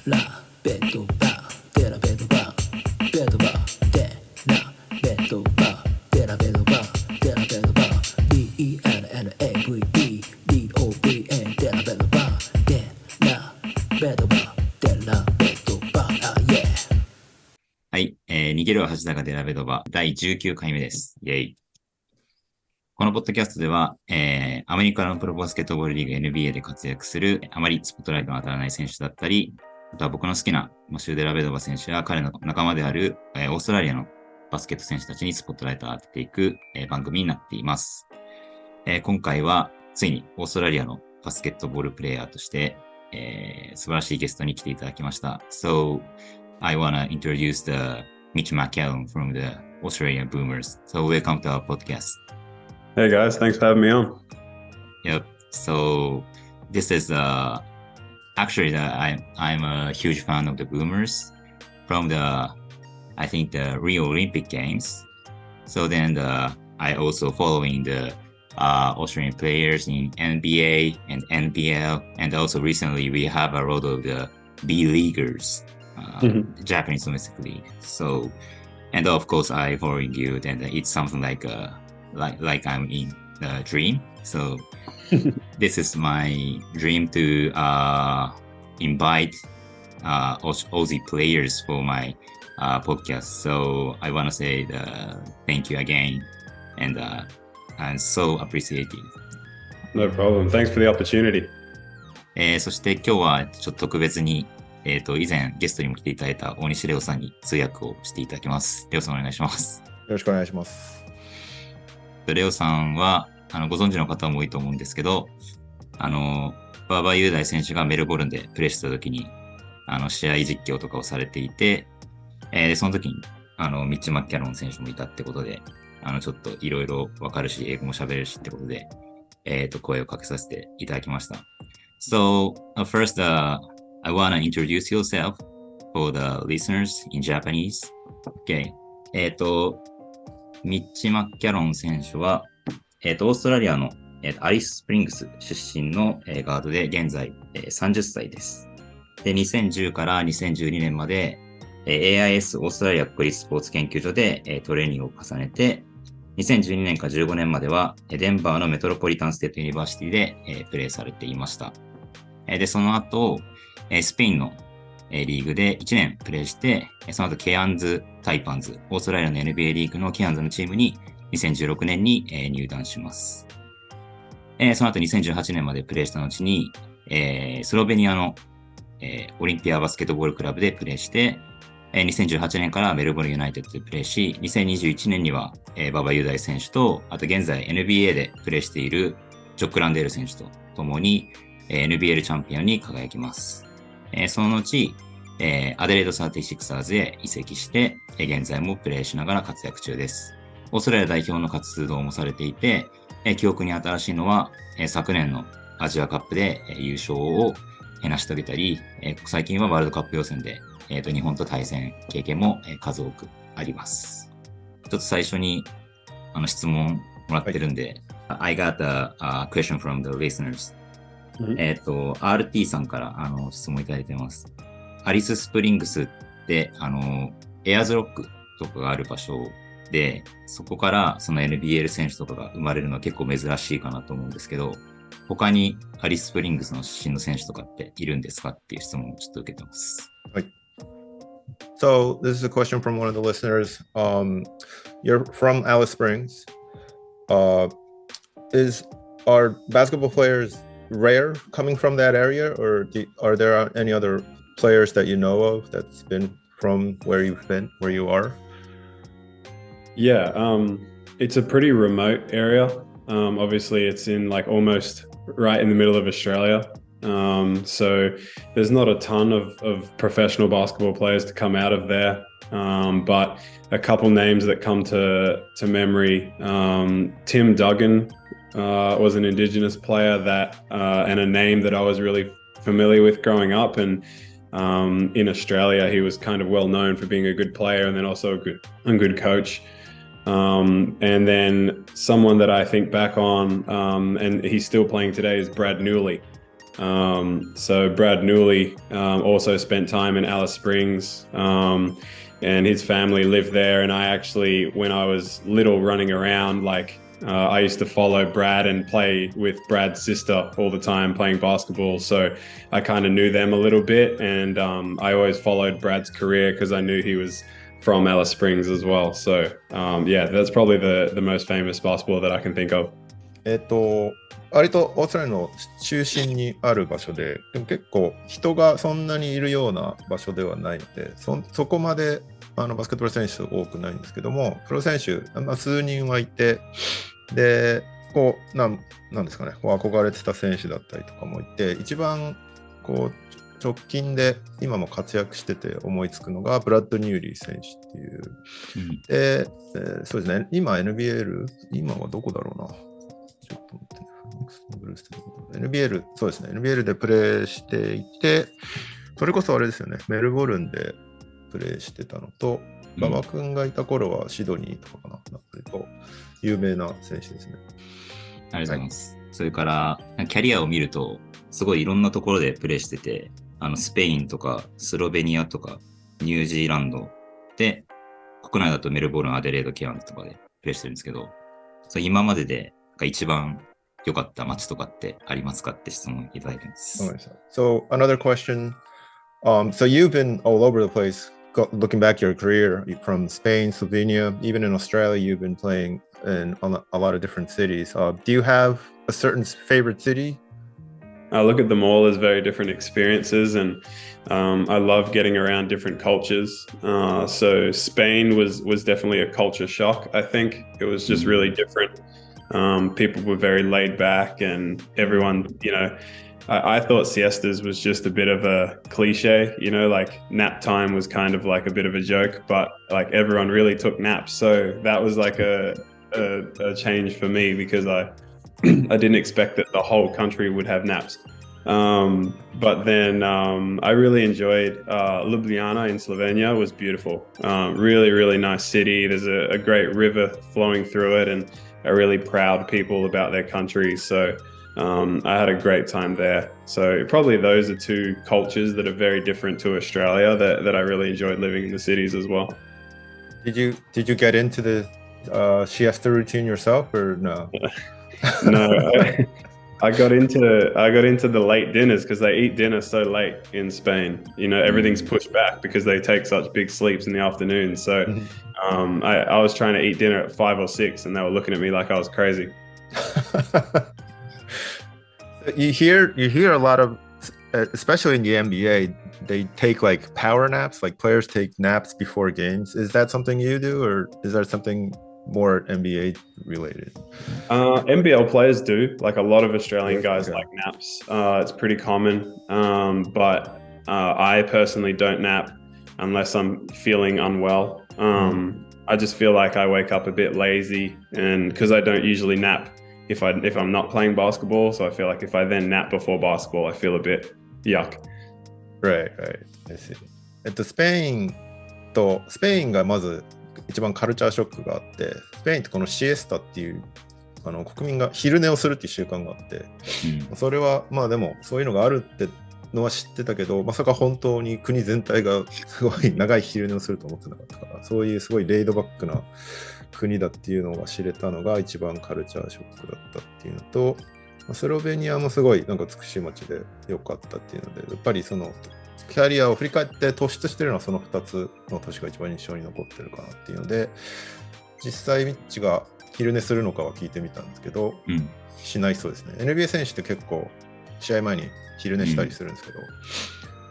ラベッドバーデラベッドバーベッドバーデラベッドバーデラベッドバーデラベッドバー DENNAVE DOVA デラベッドバーデラベッドバーデラベッドバーはい、逃げるは恥だがデラベドバ第19回目です。イェイ。このポッドキャストでは、アメリカのプロバスケットボールリーグ NBA で活躍するあまりスポットライトの当たらない選手だったり、あとは僕の好きなシューデラベドバ選手や彼の仲間である、オーストラリアのバスケット選手たちにスポットライトを当てていく、番組になっています。今回はついにオーストラリアのバスケットボールプレイヤーとして、素晴らしいゲストに来ていただきました。So, I want to introduce the Mitch McCarron from the Australian Boomers. So welcome to our podcast. Hey guys, thanks for having me on. Yep. So this is actually I'm a huge fan of the Boomers from I think the Rio Olympic Games. So then I also following the Australian players in NBA and NBL, and also recently we have a lot of the B leaguers.Japanese domestic league. So, and of course, I following you. And it's something like I'm in a dream. So, this is my dream to invite Aussie players for my podcast. So, I want to say thank you again, and I'm so appreciative. No problem. Thanks for the opportunity. そして今日はちょっと特別に以前ゲストにも来ていただいた大西玲央さんに通訳をしていただきます。玲央さんお願いします。よろしくお願いします。玲央さんはご存知の方も多いと思うんですけど、馬場雄大選手がメルボルンでプレーした時に試合実況とかをされていて、でその時にミッチ・マッキャロン選手もいたってことで、ちょっといろいろわかるし英語も喋れるしってことで、声をかけさせていただきました。So first,I want to introduce yourself for the listeners in Japanese. Okay. ミッチ・マッキャロン選手は、オーストラリアの、アリス・スプリングス出身の、ガードで現在、30歳です。で、2010から2012年まで、AIS オーストラリア国立スポーツ研究所で、トレーニングを重ねて、2012年から15年までは、デンバーのメトロポリタンステートユニバーシティで、プレーされていました。で、その後、スペインのリーグで1年プレーして、その後ケアンズ・タイパンズ、オーストラリアの NBA リーグのケアンズのチームに2016年に入団します。その後2018年までプレーした後に、スロベニアのオリンピアバスケットボールクラブでプレーして、2018年からメルボルンユナイテッドでプレーし、2021年には馬場雄大選手と、あと現在 NBA でプレーしているジョック・ランデール選手と共に、NBL チャンピオンに輝きます。その後、アデレード 36ers へ移籍して、現在もプレーしながら活躍中です。オーストラリア代表の活動もされていて、記憶に新しいのは、昨年のアジアカップで優勝を成し遂げたり、最近はワールドカップ予選で、日本と対戦経験も数多くあります。ちょっと最初に質問もらってるんで、I got a question from the listeners.RT さんから質問いただいてます。アリススプリングスってエアーズロックとかがある場所で、そこからその NBL 選手とかが生まれるのは結構珍しいかなと思うんですけど、他にアリススプリングスの出身の選手とかっているんですかっていう質問をちょっと受けてます。はい。So this is a question from one of the listeners. You're from Alice Springs. Are basketball players rare coming from that area, or are there any other players that you know of that's been from where you are? Yeah, it's a pretty remote area. Obviously, it's in like almost right in the middle of Australia. So there's not a ton of professional basketball players to come out of there. But a couple names that come to memory, Tim Duggan.Was an Indigenous player and a name that I was really familiar with growing up. And in Australia, he was kind of well known for being a good player and then also a good coach. And then someone that I think back on, and he's still playing today, is Brad Newley. So Brad Newley also spent time in Alice Springs, and his family lived there. And I actually, when I was little, running around, I used to follow Brad and play with Brad's sister all the time, playing basketball. So I kind of knew them a little bit, and I always followed Brad's career because I knew he was from Alice Springs as well. So yeah, that's probably the most famous basketball that I can think of. 割とオーストラリアの中心にある場所で、でも結構人がそんなにいるような場所ではないので、そこまでバスケットボール選手多くないんですけども、プロ選手、数人はいて、で、なんですかね、憧れてた選手だったりとかもいて、一番直近で今も活躍してて思いつくのがブラッド・ニューリー選手っていう。で、そうですね、今 NBL、今はどこだろうな。ちょっと待ってね。NBL、そうですね、NBL でプレーしていて、それこそあれですよね、メルボルンでプレーしてたのと、馬場君がいた頃はシドニーとかかな、なんか有名な選手ですね。ありがとうございます。それから、キャリアを見ると、すごいいろんなところでプレーしてて、スペインとかスロベニアとかニュージーランドで、国内だとメルボルン、アデレード、ケアンズとかでプレーしてるんですけど、今までで一番良かった街とかってありますかって質問いただいてます。So another question. So you've been all over the place. Looking back your career from Spain, Slovenia, even in Australia, you've been playing in a lot of different cities. Do you have a certain favorite city? I look at them all as very different experiences, and I love getting around different cultures. So Spain was definitely a culture shock. I think it was just really different. People were very laid back, and everyone, I thought siestas was just a bit of a cliche, nap time was kind of like a bit of a joke, but everyone really took naps. So that was a change for me, because I didn't expect that the whole country would have naps. But then I really enjoyed Ljubljana in Slovenia. Was beautiful. Really, really nice city. There's a great river flowing through it, and are really proud people about their country. So I had a great time there. So probably those are two cultures that are very different to Australia that I really enjoyed living in the cities as well. Did you get into the siesta routine yourself, or no? No, I got into the late dinners because they eat dinner so late in Spain. Everything's pushed back because they take such big sleeps in the afternoon. So I was trying to eat dinner at 5 or 6, and they were looking at me like I was crazy. You hear a lot of, especially in the NBA, they take power naps. Players take naps before games. Is that something you do, or is that something more NBA related? NBL players do. A lot of Australian guys like naps. It's pretty common. But I personally don't nap unless I'm feeling unwell. I just feel like I wake up a bit lazy, and because I don't usually nap if I'm not playing basketball, so I feel like if I then nap before basketball, I feel a bit yuck. Right. I see. スペインがまず一番カルチャーショックがあって、スペインってこのシエスタっていう国民が昼寝をするっていう習慣があって、それはでもそういうのがあるってのは知ってたけど、まさか本当に国全体がすごい長い昼寝をすると思ってなかったから、そういうすごいレイドバックな国だっていうのが知れたのが一番カルチャーショックだったっていうのと、スロベニアもすごい美しい街で良かったっていうので、やっぱりそのキャリアを振り返って突出してるのはその2つの都市が一番印象に残ってるかなっていうので、実際ミッチが昼寝するのかは聞いてみたんですけど、しないそうですね。NBA 選手って結構試合前に昼寝したりするんですけど、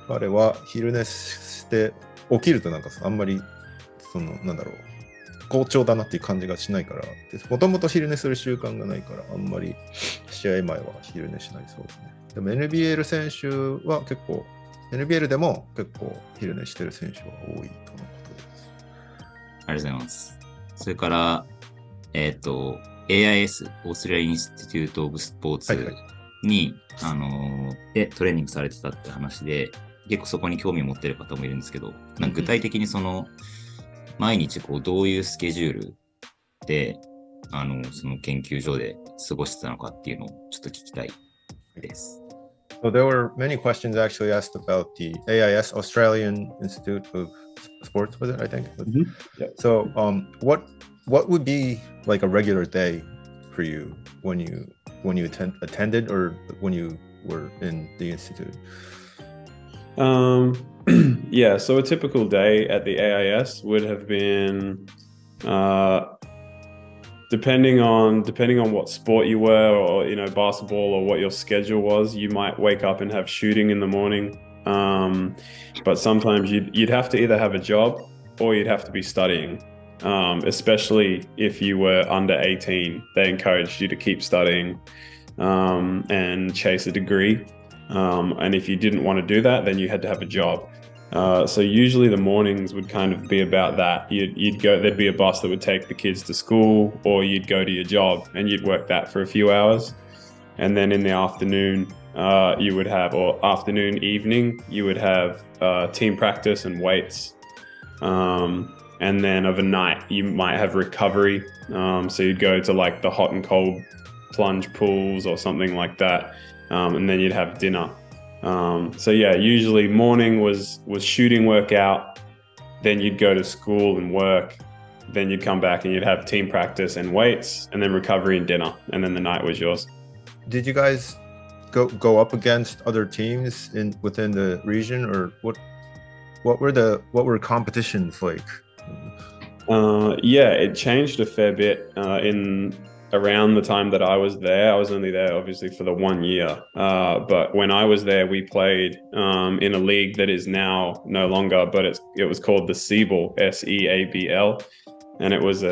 彼は昼寝して起きるとあんまり好調だなっていう感じがしないから、もともと昼寝する習慣がないから、あんまり試合前は昼寝しないそうですね。でも NBL 選手は結構、NBL でも結構昼寝してる選手は多いとのことです。ありがとうございます。それから、AIS、オーストラリアインスティテュート・オブ・スポーツに、でトレーニングされてたって話で、結構そこに興味を持ってる方もいるんですけど、具体的に毎日どういうスケジュールでその研究所で過ごしてたのかっていうのをちょっと聞きたいです。So there were many questions actually asked about the AIS, Australian Institute of Sports, was it, I think? Yeah. So what would be like a regular day for you when you attended or when you were in the institute? Yeah, so a typical day at the AIS would have been depending on what sport you were, or basketball, or what your schedule was, you might wake up and have shooting in the morning. But sometimes you'd have to either have a job or you'd have to be studying. Especially if you were under 18, they encouraged you to keep studying and chase a degree. And if you didn't want to do that, then you had to have a job. So usually the mornings would kind of be about that. You'd go, there'd be a bus that would take the kids to school, or you'd go to your job and you'd work that for a few hours. And then in the afternoon, you would have, or afternoon, evening, you would have team practice and weights. And then of a night, you might have recovery. So you'd go to like the hot and cold plunge pools or something like that. And then you'd have dinner. So yeah, usually morning was shooting workout, then you'd go to school and work, then you'd come back and you'd have team practice and weights, and then recovery and dinner, and then the night was yours. Did you guys go up against other teams within the region, or what were competitions like? Yeah, it changed a fair bit in around the time that I was there. I was only there obviously for the 1 year, but when I was there, we played in a league that is now no longer, but it was called the Seaball, SEABL, and it was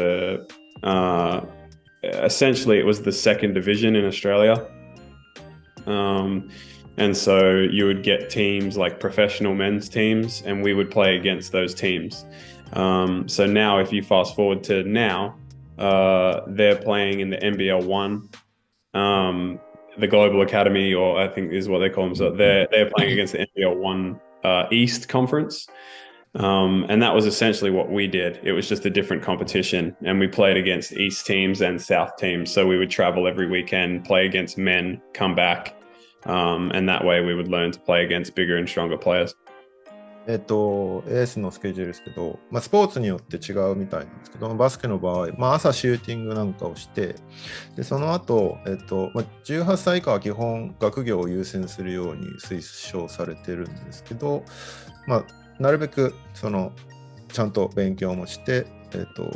essentially it was the second division in Australia. And so you would get teams like professional men's teams, and we would play against those teams. So now if you fast forward to now, they're playing in the NBL 1, the Global Academy, or I think is what they call them. So they're playing against the NBL 1 East Conference. And that was essentially what we did. It was just a different competition, and we played against East teams and South teams. So we would travel every weekend, play against men, come back. And that way we would learn to play against bigger and stronger players. エースのスケジュールですけど、スポーツによって違うみたいなんですけど、バスケの場合、朝シューティングなんかをして、でその後、18歳以下は基本学業を優先するように推奨されてるんですけど、なるべくちゃんと勉強もして、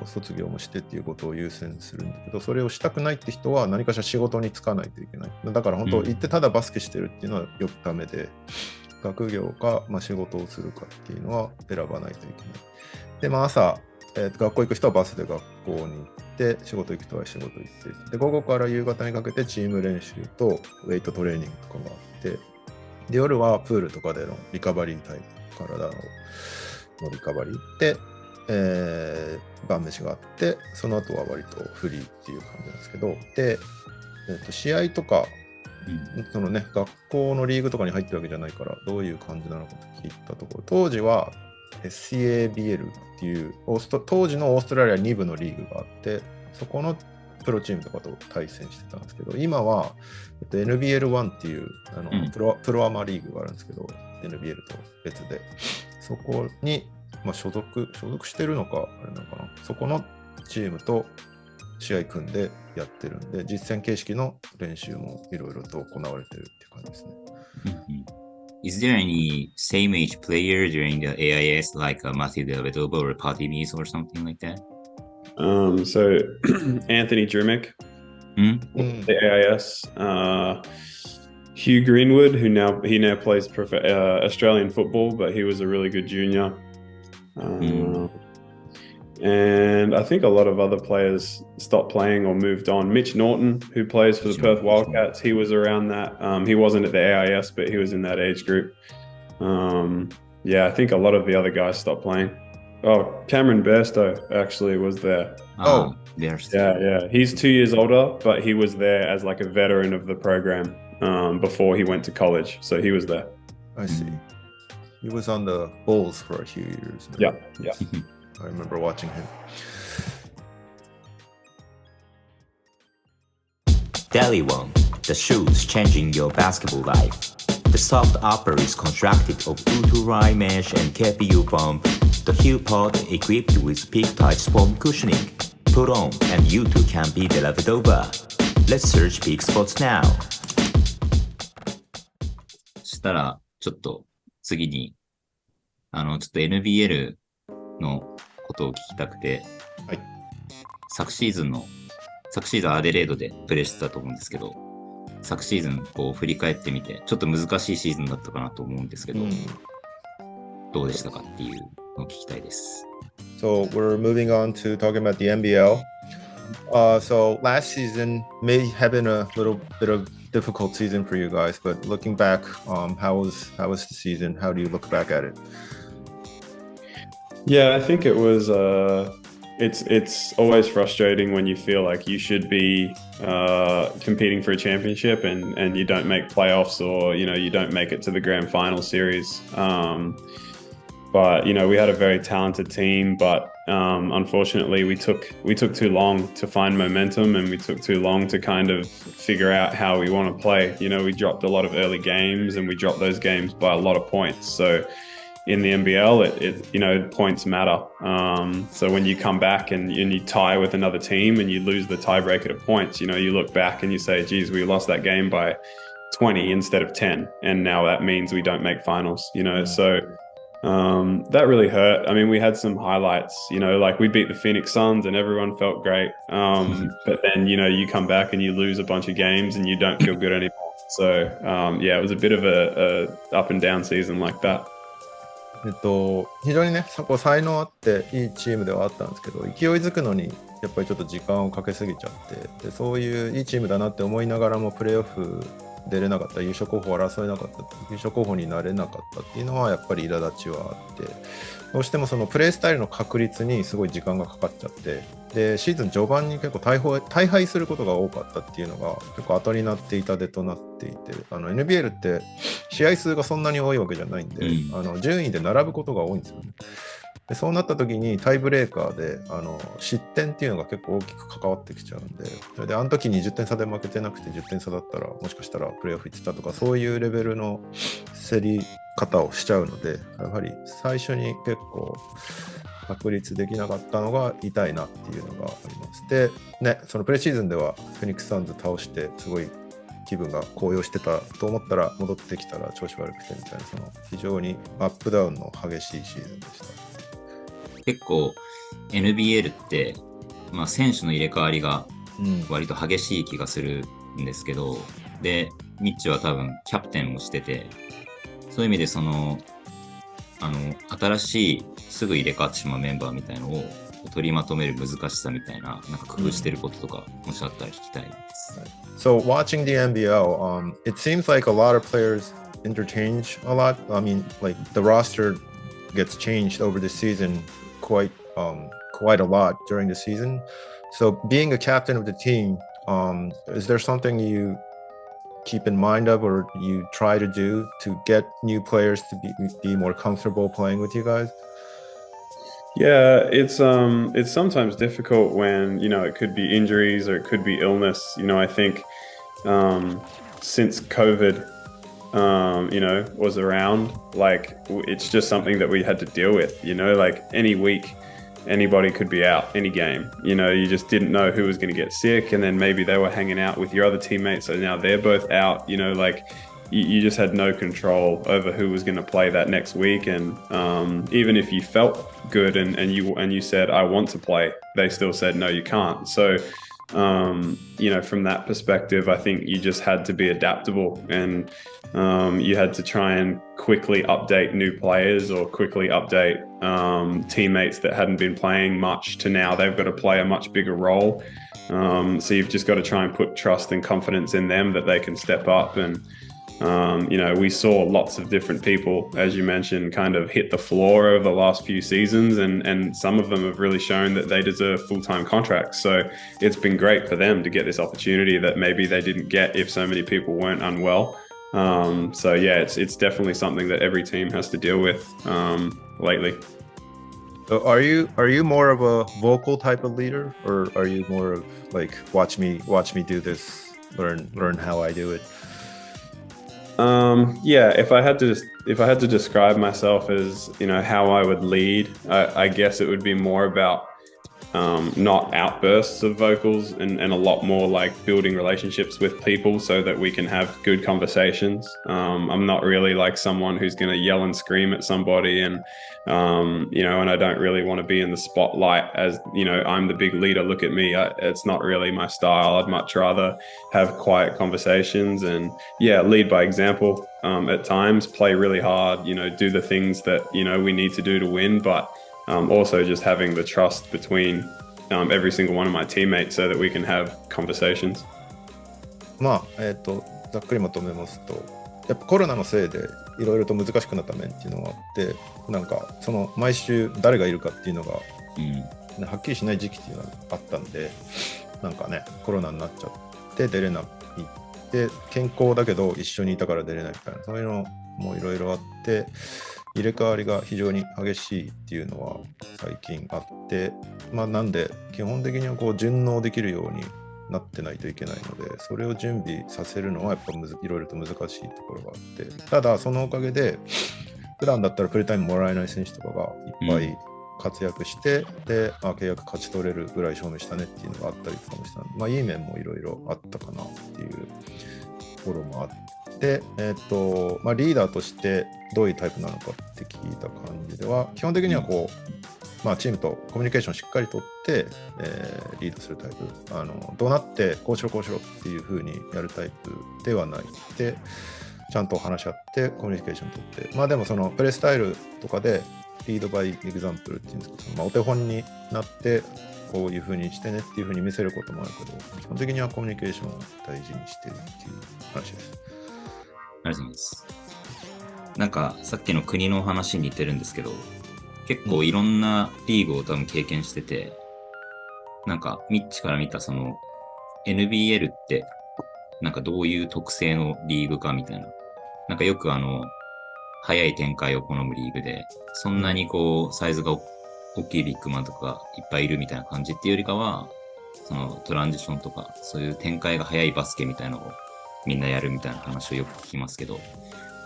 卒業もしてっていうことを優先するんだけど、それをしたくないって人は何かしら仕事に就かないといけない。だから本当、行ってただバスケしてるっていうのはよくダメで、学業か、仕事をするかっていうのは選ばないといけない。で、朝、学校行く人はバスで学校に行って、仕事行く人は仕事行って、で、午後から夕方にかけてチーム練習とウェイトトレーニングとかがあって、で、夜はプールとかでのリカバリータイム、体のリカバリーで、晩飯があって、その後は割とフリーっていう感じなんですけど、で、試合とか、学校のリーグとかに入ってるわけじゃないから、どういう感じなのかと聞いたところ、当時は SCABL っていう当時のオーストラリア2部のリーグがあって、そこのプロチームとかと対戦してたんですけど、今は、NBL1 っていうプロアマリーグがあるんですけど、NBL と別で、そこに、所属してるのか、あれなのかな、そこのチームと試合組んでやってるんで、実戦形式の練習もいろいろと行われてるっていう感じですね。Is there any same age player during the AIS like Matthew Nigedova or Patty Mills or something like that? So Anthony Drumick, the AIS, Hugh Greenwood, who now plays Australian football, but he was a really good junior. And I think a lot of other players stopped playing or moved on. Mitch Norton, who plays for the Perth Wildcats, he was around that. He wasn't at the AIS, but he was in that age group. Yeah, I think a lot of the other guys stopped playing. Oh, Cameron Bairstow actually was there. Oh, Bairstow. Yeah. He's 2 years older, but he was there as like a veteran of the program before he went to college. So he was there. I see. He was on the Bulls for a few years. Yeah. I remember watching him. Daily One, the shoes changing your basketball life. The soft upper is constructed of ultra mesh and KPU foam. The heel pod equipped with peak-touch foam cushioning. Put on and you too can be the Nigedova. Let's search peak spots now. したら、ちょっと次に、ちょっと NBL のことを聞きたくて、はい。昨シーズンアデレードでプレーしてたと思うんですけど、昨シーズンこう振り返ってみて、ちょっと難しいシーズンだったかなと思うんですけど、どうでしたかっていうのを聞きたいです。So we're moving on to talking about the NBL. So last season may have been a little bit of difficult season for you guys, but looking back, how was the season? How do you look back at it? Yeah, I think it was. It's always frustrating when you feel like you should be competing for a championship and you don't make playoffs, or you don't make it to the grand final series. But we had a very talented team, but unfortunately we took too long to find momentum, and we took too long to kind of figure out how we want to play. We dropped a lot of early games, and we dropped those games by a lot of points. So in the NBL, points matter. So when you come back and you tie with another team and you lose the tiebreaker to points, you look back and you say, geez, we lost that game by 20 instead of 10. And now that means we don't make finals, so that really hurt. I mean, we had some highlights, like we beat the Phoenix Suns and everyone felt great. But then, you come back and you lose a bunch of games and you don't feel good anymore. So, it was a bit of a up and down season like that.非常にね、才能あっていいチームではあったんですけど、勢いづくのにやっぱりちょっと時間をかけすぎちゃって、でそういういいチームだなって思いながらもプレーオフ出れなかった、優勝候補を争えなかった、優勝候補になれなかったっていうのはやっぱり苛立ちはあって、どうしてもそのプレースタイルの確立にすごい時間がかかっちゃって、でシーズン序盤に結構大敗することが多かったっていうのが結構後になって痛手となっていて、NBL って試合数がそんなに多いわけじゃないんで、順位で並ぶことが多いんですよね。でそうなった時にタイブレーカーで失点っていうのが結構大きく関わってきちゃうんで、それであの時に10点差で負けてなくて10点差だったらもしかしたらプレーオフ行ってたとか、そういうレベルの競り方をしちゃうので、やはり最初に結構確立できなかったのが痛いなっていうのがあります。でね、そのプレシーズンではフェニックスサンズ倒してすごい気分が高揚してたと思ったら戻ってきたら調子悪くてみたいな、その非常にアップダウンの激しいシーズンでした。結構 NBL って、選手の入れ替わりが割と激しい気がするんですけど、でミッチは多分キャプテンをしてて、そういう意味で新しいすぐ入れ替わってしまうメンバーみたいのを取りまとめる難しさみたいな、工夫してることとかもしあったら聞きたいです。So watching the NBL, it seems like a lot of players interchange a lot. I mean, like the roster gets changed over the season quite a lot during the season. So being a captain of the team, is there something you keep in mind of or you try to do to get new players to be more comfortable playing with you guys? Yeah, it's sometimes difficult when it could be injuries or it could be illness. I think since COVID was around, like it's just something that we had to deal with, like any week anybody could be out, any game, you just didn't know who was going to get sick, and then maybe they were hanging out with your other teammates, so now they're both out, like you just had no control over who was going to play that next week. And even if you felt good and you said I want to play, they still said no, you can't. So from that perspective, I think you just had to be adaptable, and you had to try and quickly update new players or quickly update teammates that hadn't been playing much to now they've got to play a much bigger role. So you've just got to try and put trust and confidence in them that they can step up. And we saw lots of different people, as you mentioned, kind of hit the floor over the last few seasons, and some of them have really shown that they deserve full-time contracts. So it's been great for them to get this opportunity that maybe they didn't get if so many people weren't unwell. So yeah, it's definitely something that every team has to deal with lately. So are you more of a vocal type of leader, or are you more of like watch me do this, learn how I do it? Yeah, if I had to describe myself as, how I would lead, I guess it would be more about not outbursts of vocals and a lot more like building relationships with people so that we can have good conversations. I'm not really like someone who's going to yell and scream at somebody and I don't really want to be in the spotlight as, I'm the big leader, look at me. It's not really my style. I'd much rather have quiet conversations and lead by example at times, play really hard, do the things that, we need to do to win, but also just having the trust between every single one of my teammates so that we can have conversations. ざっくりまとめますと、やっぱコロナのせいでいろいろと難しくなった面っていうのがあって、なんかその毎週誰がいるかっていうのが、はっきりしない時期っていうのがあったんで、なんかね、コロナになっちゃって出れないで、健康だけど一緒にいたから出れないみたいな、そういうのもいろいろあって、入れ替わりが非常に激しいっていうのは最近あって、なんで基本的にはこう順応できるようになってないといけないので、それを準備させるのはやっぱいろいろと難しいところがあって、ただそのおかげで普段だったらプレータイムもらえない選手とかがいっぱい活躍して、で契約勝ち取れるぐらい証明したねっていうのがあったりとかもしたので、いい面もいろいろあったかなっていうところもあって、でリーダーとしてどういうタイプなのかって聞いた感じでは、基本的にはこう、チームとコミュニケーションをしっかりとって、リードするタイプ、どうなってこうしろっていう風にやるタイプではないで、ちゃんと話し合ってコミュニケーション取って、でもそのプレースタイルとかでリードバイエグザンプルっていうんですけど、お手本になってこういう風にしてねっていう風に見せることもあるけど、基本的にはコミュニケーションを大事にしてるっていう話です。ありがとうございます。なんかさっきの国の話に似てるんですけど、結構いろんなリーグを多分経験してて、なんかミッチから見たその NBL ってなんかどういう特性のリーグかみたいな、なんかよく早い展開を好むリーグで、そんなにこうサイズが大きいビッグマンとかいっぱいいるみたいな感じっていうよりかは、そのトランジションとかそういう展開が早いバスケみたいなのをみんなやるみたいな話をよく聞きますけど、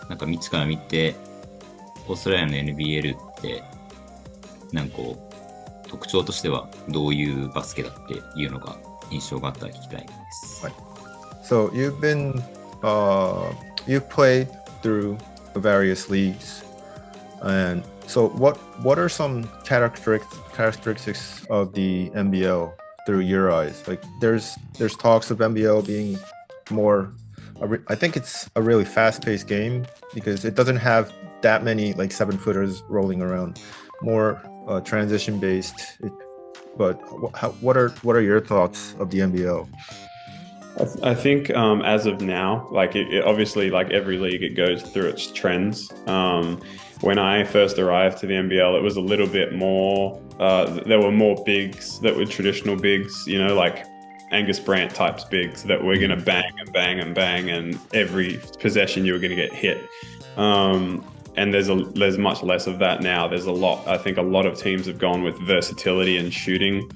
なんかミッチから見てオーストラリアの NBL ってなんかこう特徴としてはどういうバスケだっていうのが印象があったら聞きたいです。はい。So you've played through various leagues, and so what are some characteristics of the NBL through your eyes? Like there's talks of NBL being more, I think it's a really fast-paced game because it doesn't have that many like 7-footers rolling around, more transition-based. But what are your thoughts of the NBL? I think as of now, like it obviously, like every league, it goes through its trends. When I first arrived to the NBL, it was a little bit more, there were more bigs that were traditional bigs, like Angus Brandt types bigs that were going to bang and bang and bang, and every possession you were going to get hit. And there's much less of that now. There's a lot. I think a lot of teams have gone with versatility and shooting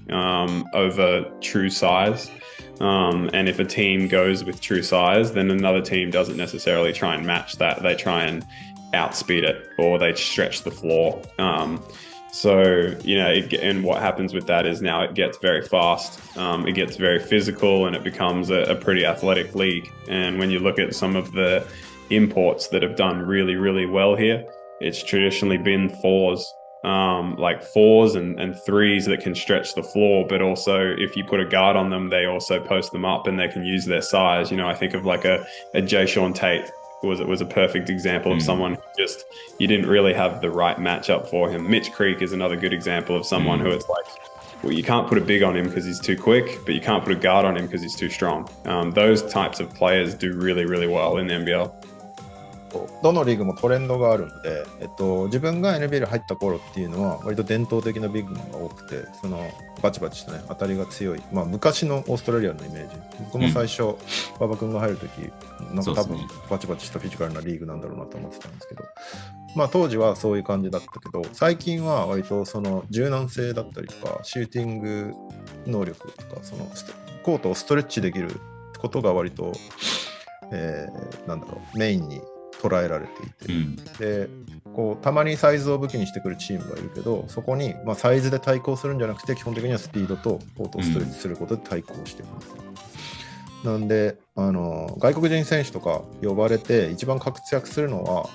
over true size. And if a team goes with true size, then another team doesn't necessarily try and match that. They try and outspeed it, or they stretch the floor. And what happens with that is now it gets very fast, it gets very physical, and it becomes a pretty athletic league. And when you look at some of the imports that have done really, really well here, it's traditionally been fours. Like fours and threes that can stretch the floor, but also if you put a guard on them, they also post them up and they can use their size. I think of like a Jay Sean Tate was a perfect example of someone who you didn't really have the right matchup for him. Mitch Creek is another good example of someone who it's like, well, you can't put a big on him because he's too quick, but you can't put a guard on him because he's too strong. Those types of players do really, really well in the NBL. どのリーグもトレンドがあるので、自分が NBL 入った頃っていうのは割と伝統的なビッグマンが多くて、そのバチバチしたね、当たりが強い、昔のオーストラリアのイメージ。僕も最初、馬場君が入るとき、なんか多分バチバチしたフィジカルなリーグなんだろうなと思ってたんですけど、当時はそういう感じだったけど、最近は割とその柔軟性だったりとか、シューティング能力とか、そのコートをストレッチできることが割となんだろう、メインに捉えられていて、うん。でこうたまにサイズを武器にしてくるチームがいるけど、そこに、まあ、サイズで対抗するんじゃなくて、基本的にはスピードとコートをストレッチすることで対抗していく、なんで外国人選手とか呼ばれて一番活躍するのは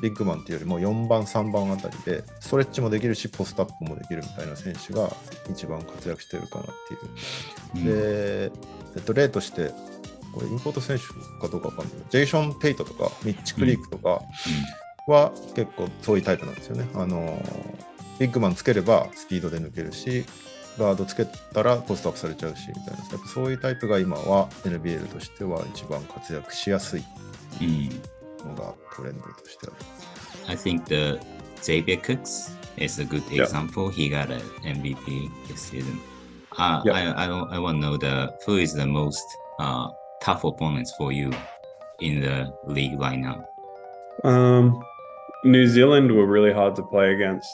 ビッグマンっていうよりも4番3番あたりで、ストレッチもできるしポストアップもできるみたいな選手が一番活躍してるかなっていう、で、例としてこれインポート選手かどうかわかんないけど、ジェイション・ペイトとかミッチ・クリークとかは結構そういうタイプなんですよね。ビッグマンつければスピードで抜けるし、ガードつけたらポストアップされちゃうしみたいな、やっぱそういうタイプが今は NBL としては一番活躍しやすいのがトレンドとしてある。I think the Xavier Cooks is a good example. He got an MVP this season. I want to know who is the most tough opponents for you in the league right now. New Zealand were really hard to play against.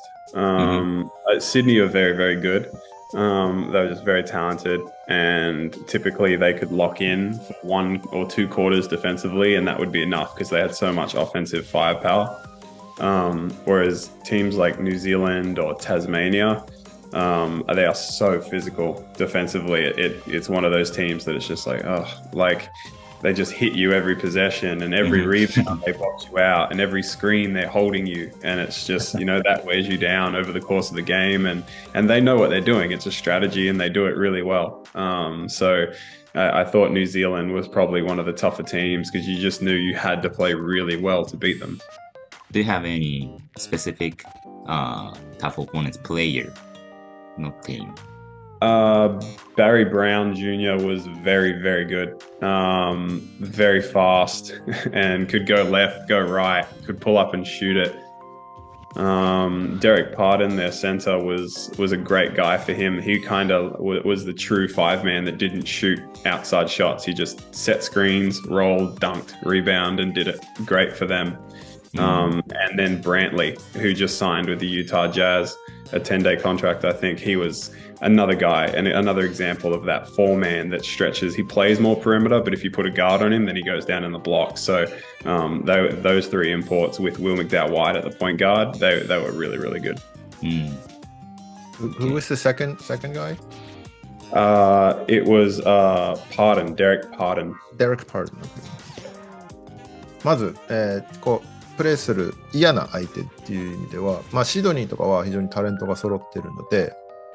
Sydney are very, very good. They were just very talented, and typically they could lock in for 1 or 2 quarters defensively, and that would be enough because they had so much offensive firepower. Whereas teams like New Zealand or Tasmania, they are so physical defensively. It's one of those teams that it's just like they just hit you every possession, and every rebound they box you out, and every screen they're holding you, and it's just that wears you down over the course of the game, and they know what they're doing. It's a strategy, and they do it really well. So I thought New Zealand was probably one of the tougher teams because you just knew you had to play really well to beat them. Do you have any specific tough opponents player, not team? Barry Brown Jr. was very, very good, very fast, and could go left, go right, could pull up and shoot it. Derek Pardon, their center, was a great guy for him. He kind of was the true 5-man that didn't shoot outside shots. He just set screens, rolled, dunked, rebound, and did it great for them. And then Brantley, who just signed with the Utah Jazz, a 10-day contract. I think he was another guy and another example of that 4-man that stretches. He plays more perimeter, but if you put a guard on him, then he goes down in the block. So those 3 imports with Will McDowell-White at the point guard, they were really, really good. Who was the second guy? It was Derek Pardon. Derek Pardon. まず、プレーする嫌な相手っていう意味では、まあ、シドニーとかは非常にタレントが揃ってるので、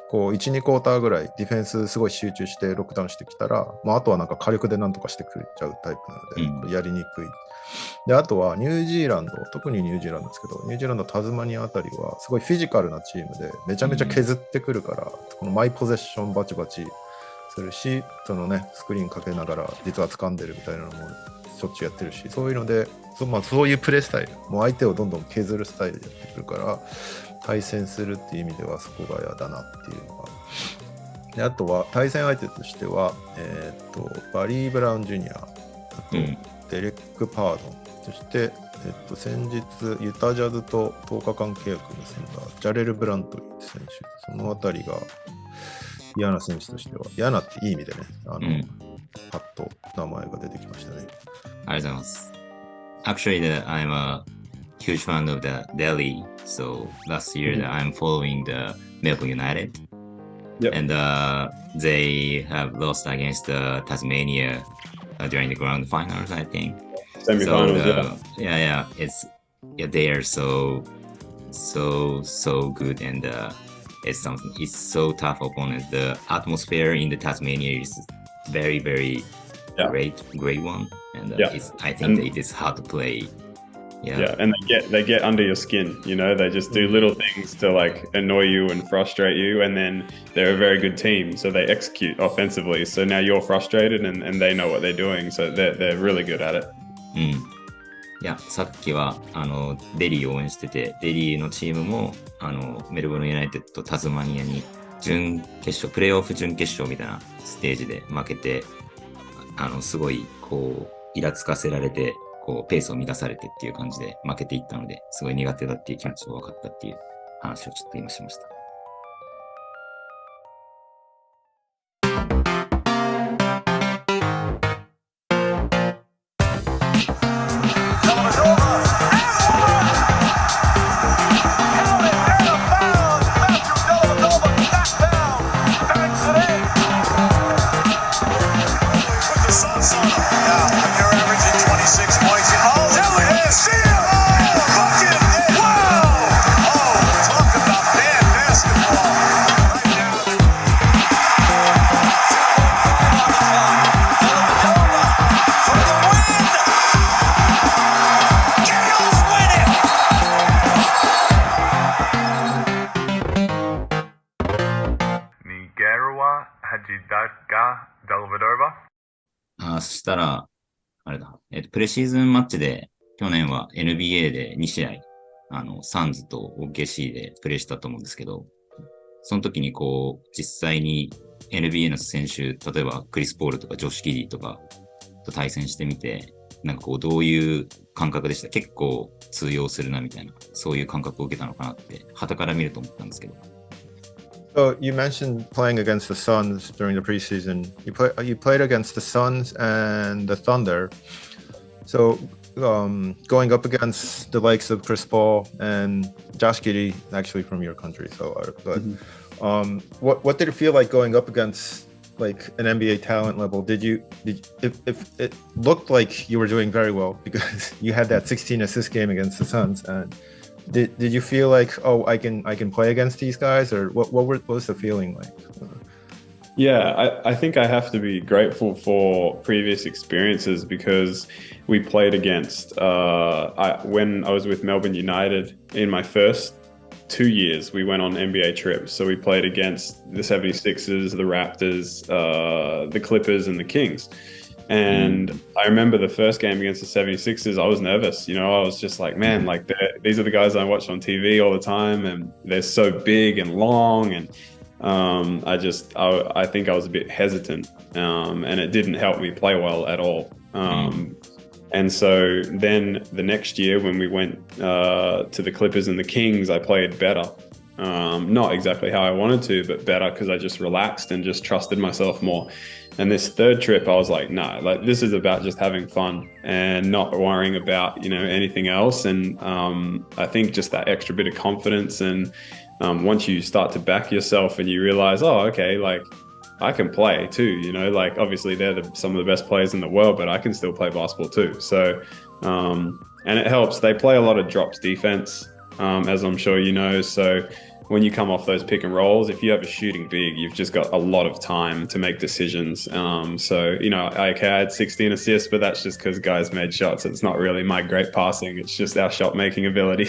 こう 1,2 クォーターぐらいディフェンスすごい集中してロックダウンしてきたら、まあ、あとはなんか火力でなんとかしてくれちゃうタイプなので、やりにくい。で、あとはニュージーランド、特にニュージーランドですけど、ニュージーランド、タズマニアあたりはすごいフィジカルなチームでめちゃめちゃ削ってくるから、このマイポゼッションバチバチするし、そのね、スクリーンかけながら実は掴んでるみたいなのもしょっちゅうやってるし、そういうので、そういうプレースタイル、もう相手をどんどん削るスタイルでやってくるから、対戦するっていう意味ではそこが嫌だなっていうのが。で、あとは対戦相手としては、バリー・ブラウン・ジュニア、あとデレック・パードン、そして、先日ユタジャズと10日間契約結んだジャレル・ブラントリー選手、そのあたりが嫌な選手としては、嫌なっていい意味でね、パッと名前が出てきましたね。ありがとうございます。Actually, I'm a huge fan of the Delhi. So last year, I'm following the Melbourne United, and they have lost against Tasmania during the grand finals, I think. Semi-finals, They are so good, and it's so tough opponent. The atmosphere in the Tasmania is very, very great one, and I think it is hard to play. Yeah, and they get under your skin, they just do little things to like annoy you and frustrate you, and then they're a very good team, so they execute offensively, so now you're frustrated and they know what they're doing, so they're really good at it. いや、さっきはデリーを応援してて、デリーのチームもメルボルンユナイテッド、タズマニアに準決勝、プレーオフ準決勝みたいなステージで負けて、すごいこうイラつかせられて、こうペースを乱されてっていう感じで負けていったので、すごい苦手だっていう気持ちが分かったっていう話をちょっと今しました。そしたら、あれだ、プレシーズンマッチで、去年は NBA で2試合、サンズと OKC でプレーしたと思うんですけど、その時にこう、実際に NBA の選手、例えばクリス・ポールとかジョシュ・キディとかと対戦してみて、なんかこう、どういう感覚でした？結構通用するなみたいな、そういう感覚を受けたのかなって、傍から見ると思ったんですけど。So you mentioned playing against the Suns during the preseason. You played against the Suns and the Thunder. So going up against the likes of Chris Paul and Josh Giddey, actually from your country. So, but what did it feel like going up against like an NBA talent level? If it looked like you were doing very well because you had that 16 assist game against the Suns, and did you feel like, oh, I can play against these guys, or what was the feeling like? Yeah, I think I have to be grateful for previous experiences because we played against, when I was with Melbourne United in my first 2 years, we went on NBA trips. So we played against the 76ers, the Raptors, the Clippers, and the Kings. And I remember the first game against the 76ers, I was nervous. You know, I was just like, man, like these are the guys I watch on TV all the time, and they're so big and long. And I think I was a bit hesitant, and it didn't help me play well at all. And so then the next year when we went to the Clippers and the Kings, I played better. Not exactly how I wanted to, but better because I just relaxed and just trusted myself more. And this third trip, I was like, no, like this is about just having fun and not worrying about, anything else. And I think just that extra bit of confidence, and once you start to back yourself and you realize, oh, okay, like I can play too, like obviously they're some of the best players in the world, but I can still play basketball too. So, and it helps. They play a lot of drops defense, as I'm sure you know. So when you come off those pick and rolls, if you have a shooting big, you've just got a lot of time to make decisions. So, I had 16 assists, but that's just because guys made shots. It's not really my great passing. It's just our shot making ability.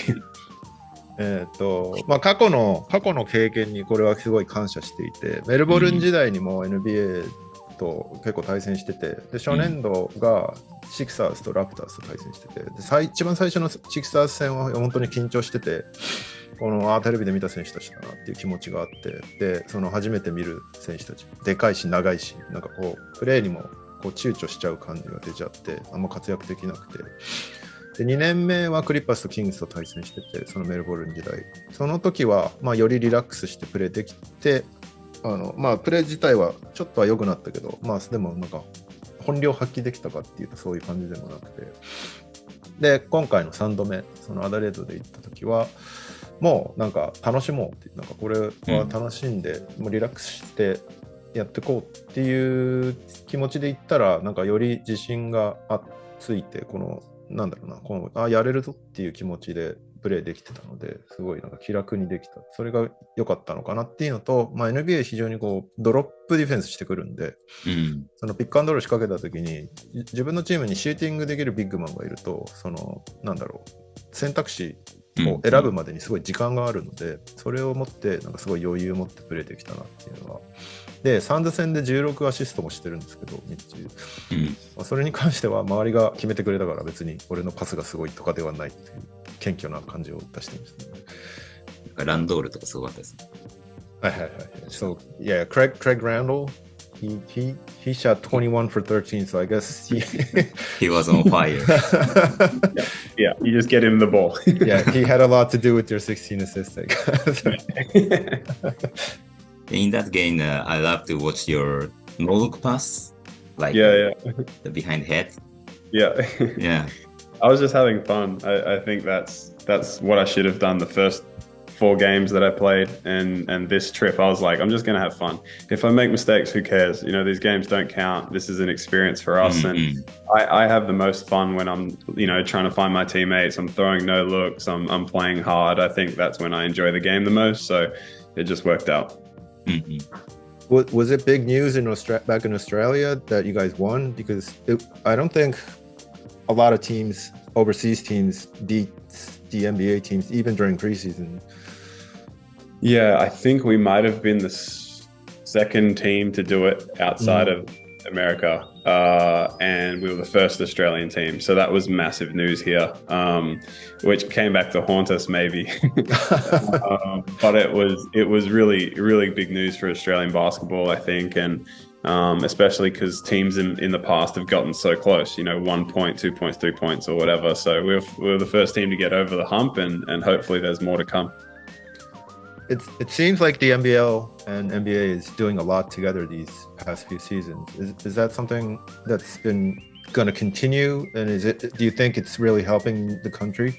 過去の経験にこれはすごい感謝していて、メルボルン時代にも NBA と結構対戦してて、で初年度がシクサーズとラプターズと対戦してて、で一番最初のシクサーズ戦は本当に緊張してて、テレビで見た選手たちだなっていう気持ちがあって、でその初めて見る選手たち、でかいし長いし、なんかこうプレーにもこう躊躇しちゃう感じが出ちゃって、あんま活躍できなくて。で2年目はクリッパーズとキングスと対戦してて、そのメルボルン時代、その時はよりリラックスしてプレーできて、プレー自体はちょっとは良くなったけど、でもなんか本領発揮できたかっていうとそういう感じでもなくて、で今回の3度目、そのアダレードで行った時はもうなんか楽しもうって、なんかこれは楽しんで、もうリラックスしてやってこうっていう気持ちで行ったら、なんかより自信がついて、やれるぞっていう気持ちでプレーできてたので、すごいなんか気楽にできた。それが良かったのかなっていうのと、NBA 非常にこうドロップディフェンスしてくるんで、そのピックアンドロール仕掛けた時に、自分のチームにシューティングできるビッグマンがいると、選択肢を選ぶまでにすごい時間があるので、それを持ってなんかすごい余裕を持ってプレーできたなっていうのは。でサンズ戦で16アシストもしてるんですけど、ミッチ、それに関しては周りが決めてくれたから、別に俺のパスがすごいとかではないっていう謙虚な感じを出してましたね。ランドールとかすごかったですね。はいはいはい。So yeah, Craig Randall, he shot 21 for 13, so I guess he was on fire. Yeah, you just get him the ball. Yeah, he had a lot to do with your 16 assists. In that game, I love to watch your no-look pass, like the behind head. Yeah. I was just having fun. I think that's what I should have done the first 4 games that I played, and this trip I was like, I'm just gonna have fun. If I make mistakes, who cares? These games don't count. This is an experience for us, and I have the most fun when I'm trying to find my teammates. I'm throwing no looks. I'm playing hard. I think that's when I enjoy the game the most. So it just worked out. Was it big news back in Australia that you guys won? Because I don't think a lot of teams, overseas teams, beat the NBA teams even during preseason. Yeah, I think we might have been the second team to do it outside of America, and we were the first Australian team. So that was massive news here, which came back to haunt us maybe. But it was really big news for Australian basketball, I think, and especially because teams in the past have gotten so close, 1 point, 2 points, 3 points, or whatever. So we were the first team to get over the hump, and hopefully there's more to come. It seems like the NBL and NBA is doing a lot together these past few seasons. Is that something that's been going to continue? And do you think it's really helping the country?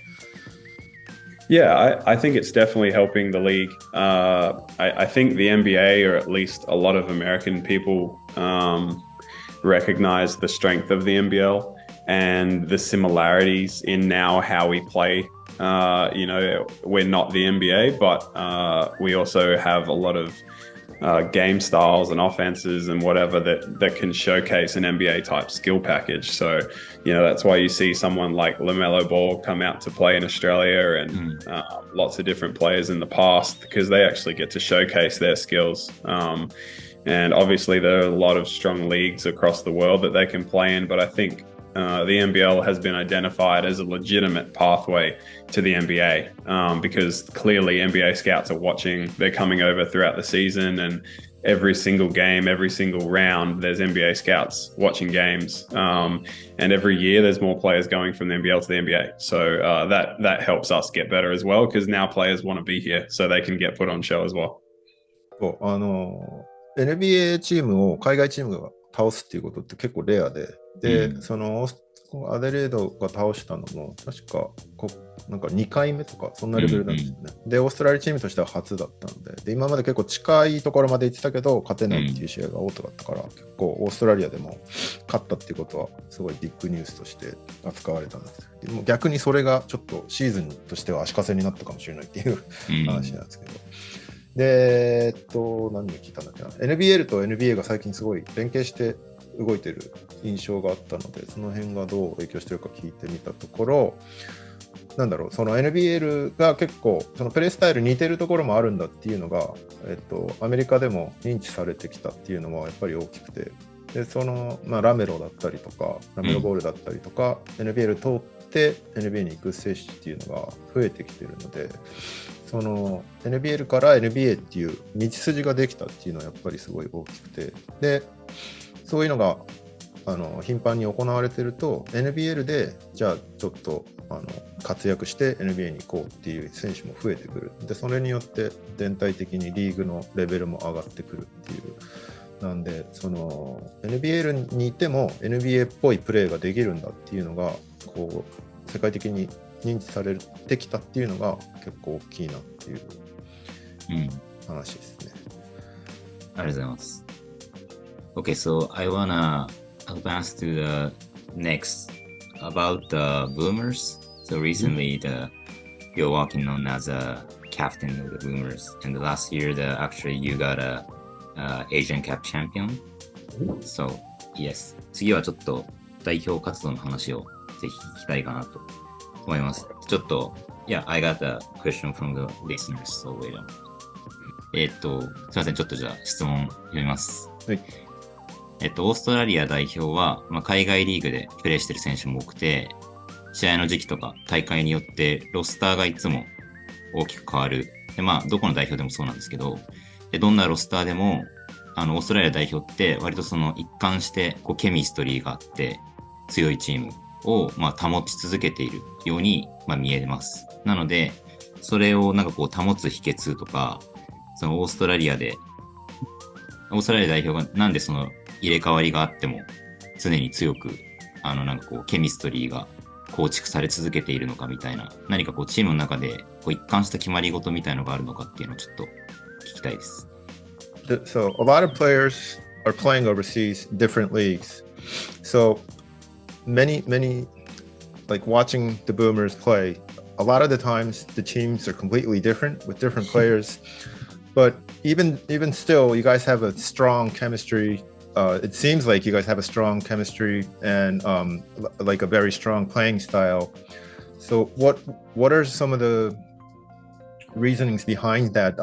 Yeah, I think it's definitely helping the league. I think the NBA, or at least a lot of American people, recognize the strength of the NBL and the similarities in now how we play. We're not the NBA, but we also have a lot of game styles and offenses and whatever that can showcase an NBA type skill package. So, that's why you see someone like LaMelo Ball come out to play in Australia, and lots of different players in the past, because they actually get to showcase their skills. And obviously there are a lot of strong leagues across the world that they can play in, but I think the NBL has been identified as a legitimate pathway to the NBA, because clearly NBA scouts are watching. They're coming over throughout the season, and every single game, every single round, there's NBA scouts watching games. And every year there's more players going from the NBL to the NBA. So that helps us get better as well, because now players want to be here so they can get put on show as well. NBA チームを海外チームが倒すっていうことって結構レアで、そのアデレードが倒したのも確かなんか2回目とかそんなレベルなんですよね。で、オーストラリアチームとしては初だったので、今まで結構近いところまで行ってたけど勝てないっていう試合が多かったから、結構オーストラリアでも勝ったっていうことはすごいビッグニュースとして扱われたんですけど、逆にそれがちょっとシーズンとしては足かせになったかもしれないっていう話なんですけど。で、何を聞いたんだっけな。NBL と NBA が最近すごい連携して動いてる印象があったので、その辺がどう影響してるか聞いてみたところ、その NBL が結構そのプレースタイル似てるところもあるんだっていうのが、アメリカでも認知されてきたっていうのはやっぱり大きくて、でラメロだったりとかラメロボールだったりとか、NBL 通って NBA に行く選手っていうのが増えてきてるので、その NBL から NBA っていう道筋ができたっていうのはやっぱりすごい大きくて、でそういうのが頻繁に行われてると NBL でじゃあちょっと活躍して NBA に行こうっていう選手も増えてくる。でそれによって全体的にリーグのレベルも上がってくるっていう。なんでその NBL にいても NBA っぽいプレーができるんだっていうのがこう世界的に認知されてきたっていうのが結構大きいなっていう話ですね。ありがとうございます。Okay, so I wanna advance to the next about the Boomers. So recently, you're working on as a captain of the Boomers, and last year, actually you got a Asian Cup champion. So yes, 次はちょっと代表活動の話をぜひ聞きたいかなと思います。ちょっと Yeah, I got a question from the listeners. So wait a minute. すいません、ちょっとじゃあ質問読みます。はい。オーストラリア代表は、海外リーグでプレーしてる選手も多くて、試合の時期とか大会によってロスターがいつも大きく変わる。で、どこの代表でもそうなんですけど、どんなロスターでも、オーストラリア代表って割とその一貫してケミストリーがあって強いチームを保ち続けているように見えます。なので、それを保つ秘訣とか、そのオーストラリア代表がなんでその入れ替わりがあっても常に強くケミストリーが構築され続けているのかみたいな、何かチームの中で一貫した決まり事みたいのがあるのかっていうのをちょっと聞きたいです。So a lot of players are playing overseas, different leagues. So many like watching the Boomers play, a lot of the times the teams are completely different with different players. But even still, you guys have a strong chemistry. It seems like you guys have a strong chemistry and like a very strong playing style. So what are some of the reasonings behind that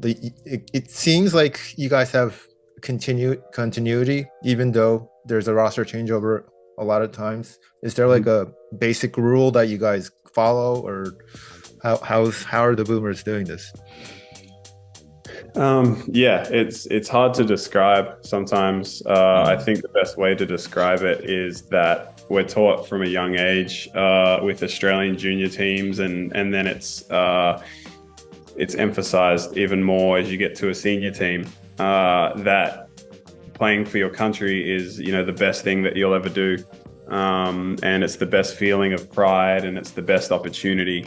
it seems like you guys have continuity, even though there's a roster changeover a lot of times. Is there like a basic rule that you guys follow, or how are the Boomers doing this? Yeah, it's hard to describe sometimes. I think the best way to describe it is that we're taught from a young age with Australian junior teams, and then it's emphasized even more as you get to a senior team, that playing for your country is, you know, the best thing that you'll ever do. And it's the best feeling of pride, and it's the best opportunity.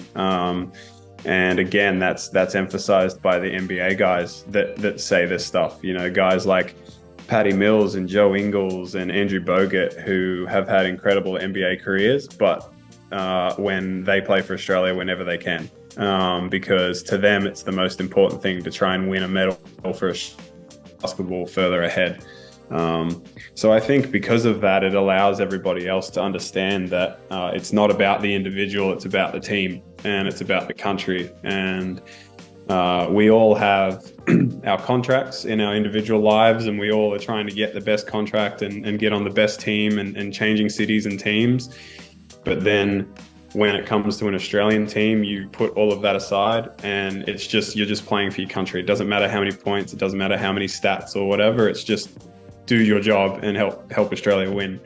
And again, that's emphasized by the NBA guys that say this stuff. You know, guys like Patty Mills and Joe Ingles and Andrew Bogut, who have had incredible NBA careers, but when they play for Australia whenever they can, because to them it's the most important thing to try and win a medal for basketball further ahead. So I think because of that, it allows everybody else to understand that it's not about the individual, it's about the team, and it's about the country. And we all have our contracts in our individual lives, and we all are trying to get the best contract and get on the best team and changing cities and teams. But then when it comes to an Australian team, you put all of that aside, and it's just, you're just playing for your country. It doesn't matter how many points, it doesn't matter how many stats or whatever. It's just do your job and help Australia win.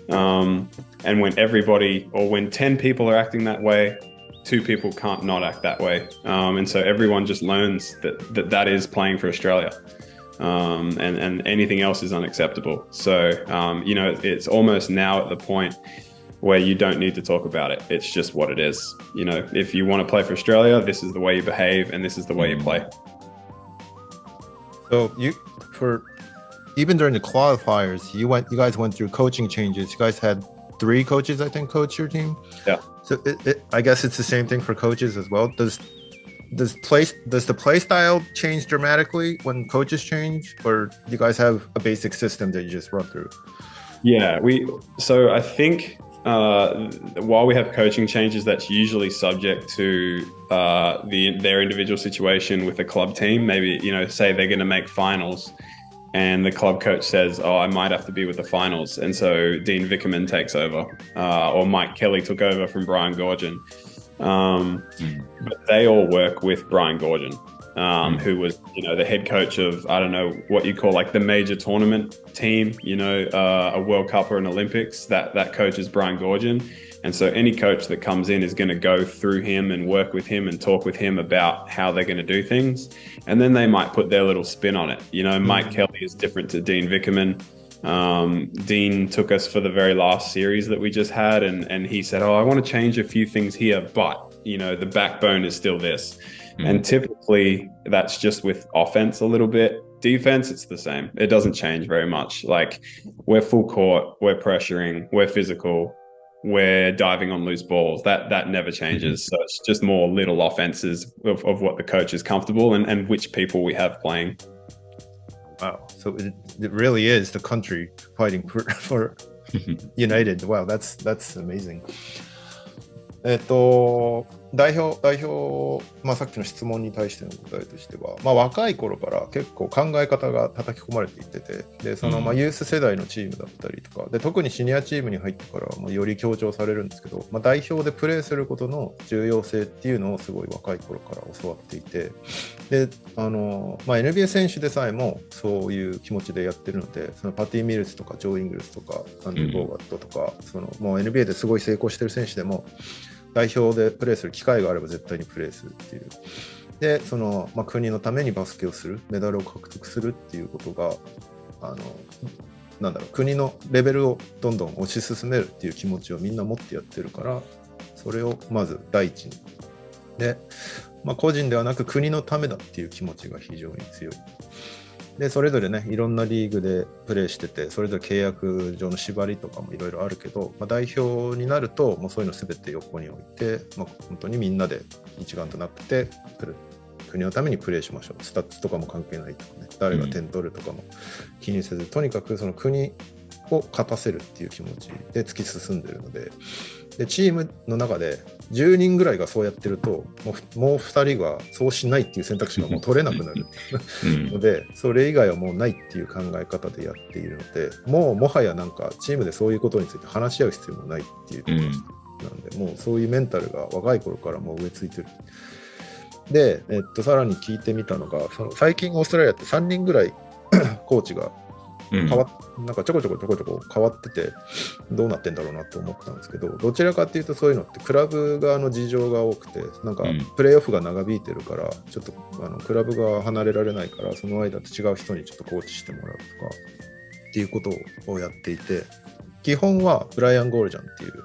And when everybody, or when 10 people are acting that way, 2 people can't not act that way. And so everyone just learns that is playing for Australia. And anything else is unacceptable. So, you know, it's almost now at the point where you don't need to talk about it. It's just what it is. You know, if you want to play for Australia, this is the way you behave, and this is the way you play. So even during the qualifiers, you guys went through coaching changes. You guys had 3 coaches, I think, coach your team. Yeah. So I guess it's the same thing for coaches as well. Does the play style change dramatically when coaches change, or do you guys have a basic system that you just run through? Yeah, so I think while we have coaching changes, that's usually subject to their individual situation with the club team. Maybe, you know, say they're going to make finals, and the club coach says, "Oh, I might have to be with the finals," and so Dean Vickerman takes over, or Mike Kelly took over from Brian Goorjian. But they all work with Brian Goorjian, who was, you know, the head coach of, I don't know what you call like the major tournament team, you know, a World Cup or an Olympics. That coach is Brian Goorjian. And so any coach that comes in is going to go through him and work with him and talk with him about how they're going to do things. And then they might put their little spin on it. You know, Mike Kelly is different to Dean Vickerman. Dean took us for the very last series that we just had, and he said, "Oh, I want to change a few things here, but, you know, the backbone is still this." And typically that's just with offense a little bit. Defense, it's the same. It doesn't change very much. Like, we're full court, we're pressuring, we're physical, we're diving on loose balls. That never changes. So it's just more little offenses of what the coach is comfortable and which people we have playing. Wow. So it really is the country fighting for United. Wow, that's amazing. 代表、さっきの質問に対しての答えとしては、若い頃から結構考え方が叩き込まれていってて、でそのユース世代のチームだったりとかで、特にシニアチームに入ってからより強調されるんですけど、代表でプレーすることの重要性っていうのをすごい若い頃から教わっていて、でNBA 選手でさえもそういう気持ちでやってるので、そのパティ・ミルスとかジョー・イングルスとかアンドリュー・ボーガットとか、もう NBA ですごい成功してる選手でも代表でプレーする機会があれば絶対にプレーするっていう。で、国のためにバスケをする、メダルを獲得するっていうことが、国のレベルをどんどん推し進めるっていう気持ちをみんな持ってやってるから、それをまず第一に。で、個人ではなく国のためだっていう気持ちが非常に強い。で、それぞれね、いろんなリーグでプレーしてて、それぞれ契約上の縛りとかもいろいろあるけど、代表になると、もうそういうのすべて横に置いて、本当にみんなで一丸となって国のためにプレーしましょう。スタッツとかも関係ないとかね、誰が点取るとかも気にせず、とにかくその国を勝たせるっていう気持ちで突き進んでるので、チームの中で10人ぐらいがそうやってると、もう2人がそうしないっていう選択肢がもう取れなくなるので、それ以外はもうないっていう考え方でやっているので、もはやなんかチームでそういうことについて話し合う必要もないっていうことでした。なんで、もうそういうメンタルが若い頃からもう植え付いてる。で、さらに聞いてみたのが、最近オーストラリアって3人ぐらいコーチがなんかちょこちょこ変わってて、どうなってんだろうなと思ったんですけど、どちらかっていうとそういうのってクラブ側の事情が多くて、なんかプレーオフが長引いてるから、ちょっとクラブが離れられないから、その間って違う人にちょっとコーチしてもらうとかっていうことをやっていて、基本はブライアン・ゴールジャンっていう、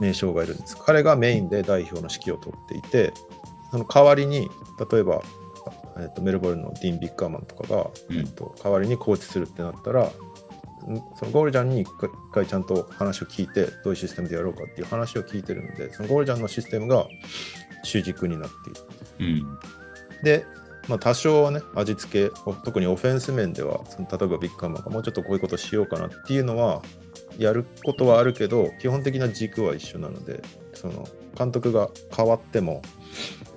名将がいるんです。彼がメインで代表の指揮を取っていて、その代わりに例えばメルボルンのディーン・ビッカーマンとかが、代わりにコーチするってなったら、そのゴールジャンに一回ちゃんと話を聞いて、どういうシステムでやろうかっていう話を聞いてるので、そのゴールジャンのシステムが主軸になっている。で、多少はね、味付け、特にオフェンス面では、例えばビッカーマンがもうちょっとこういうことしようかなっていうのは、やることはあるけど、基本的な軸は一緒なので、その監督が変わっても、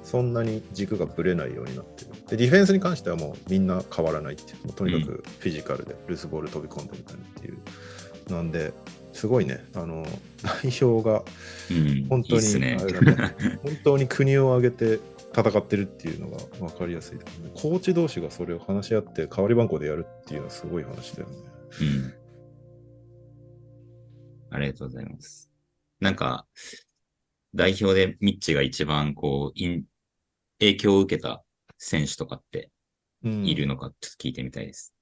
そんなに軸がぶれないようになってる。で、ディフェンスに関してはもうみんな変わらないっていう、とにかくフィジカルでルースボール飛び込んでみたいなっていう。なんで、すごいね、代表が本当に、本当に国を挙げて戦ってるっていうのが分かりやすいですね。コーチ同士がそれを話し合って代わり番号でやるっていうのはすごい話だよね。ありがとうございます。なんか、代表でミッチが一番影響を受けた選手とかっているのかちょっと聞いてみたいです。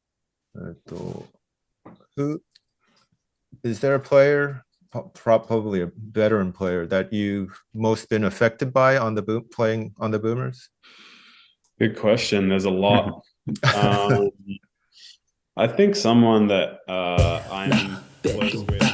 Is there a player, probably a veteran player, that you've most been affected by playing on the Boomers? Good question. There's a lot. I think someone that I'm close with